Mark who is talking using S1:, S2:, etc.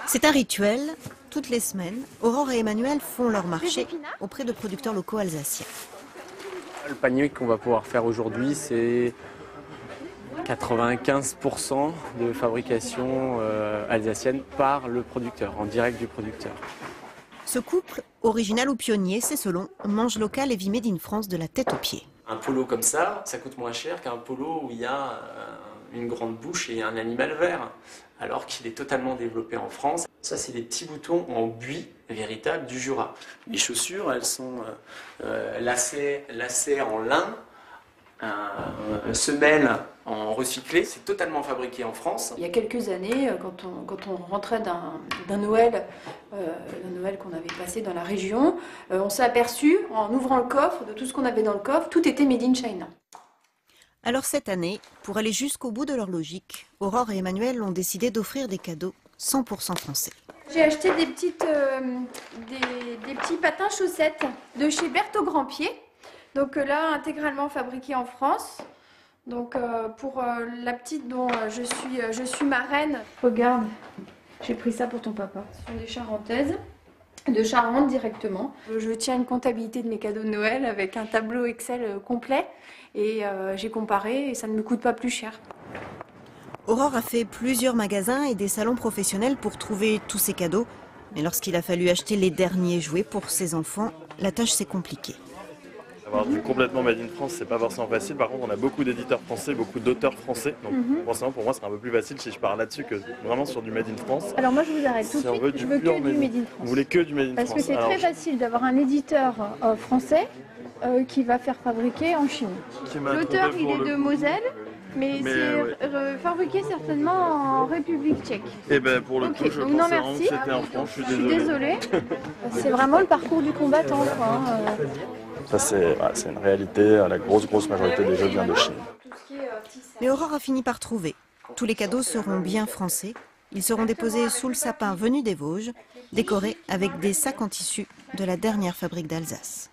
S1: C'est un rituel. Toutes les semaines, Aurore et Emmanuel font leur marché auprès de producteurs locaux alsaciens.
S2: Le panier qu'on va pouvoir faire aujourd'hui, c'est 95% de fabrication alsacienne par le producteur, en direct du producteur.
S1: Ce couple, original ou pionnier, c'est selon, mange local et vie made in France de la tête aux pieds.
S2: Un polo comme ça coûte moins cher qu'un polo où il y a une grande bouche et un animal vert, alors qu'il est totalement développé en France. Ça, c'est des petits boutons en buis véritable du Jura. Les chaussures, elles sont lacées en lin, semelles en recyclé. C'est totalement fabriqué en France.
S3: Il y a quelques années, quand on rentrait d'un Noël, qu'on avait passé dans la région, on s'est aperçu, en ouvrant le coffre, de tout ce qu'on avait dans le coffre, tout était made in China.
S1: Alors cette année, pour aller jusqu'au bout de leur logique, Aurore et Emmanuel ont décidé d'offrir des cadeaux 100% français.
S3: J'ai acheté des petits patins chaussettes de chez Berthaud Grandpied. Donc là, intégralement fabriqués en France. Donc pour la petite dont je suis marraine. Regarde, j'ai pris ça pour ton papa. Ce sont des charentaises, de Charente directement. Je tiens une comptabilité de mes cadeaux de Noël avec un tableau Excel complet. Et j'ai comparé et ça ne me coûte pas plus cher.
S1: Aurore a fait plusieurs magasins et des salons professionnels pour trouver tous ces cadeaux. Mais lorsqu'il a fallu acheter les derniers jouets pour ses enfants, la tâche s'est compliquée.
S4: Avoir du complètement made in France, c'est pas forcément facile. Par contre, on a beaucoup d'éditeurs français, beaucoup d'auteurs français. Donc forcément, pour moi, c'est un peu plus facile si je pars là-dessus que vraiment sur du made in France.
S5: Alors moi, je vous arrête tout de suite. Je veux que du made in France.
S4: Vous voulez que du made in France?
S5: Parce que c'est très facile d'avoir un éditeur français qui va faire fabriquer en Chine. L'auteur, il est de Moselle. Mais c'est fabriqué certainement en République tchèque.
S4: Et ben pour le coup, je pensais vraiment que c'était en France, je suis désolé.
S5: C'est vraiment le parcours du combattant, quoi.
S4: Ça c'est une réalité, la grosse majorité des jeux vient de Chine.
S1: Mais Aurore a fini par trouver. Tous les cadeaux seront bien français. Ils seront déposés sous le sapin venu des Vosges, décorés avec des sacs en tissu de la dernière fabrique d'Alsace.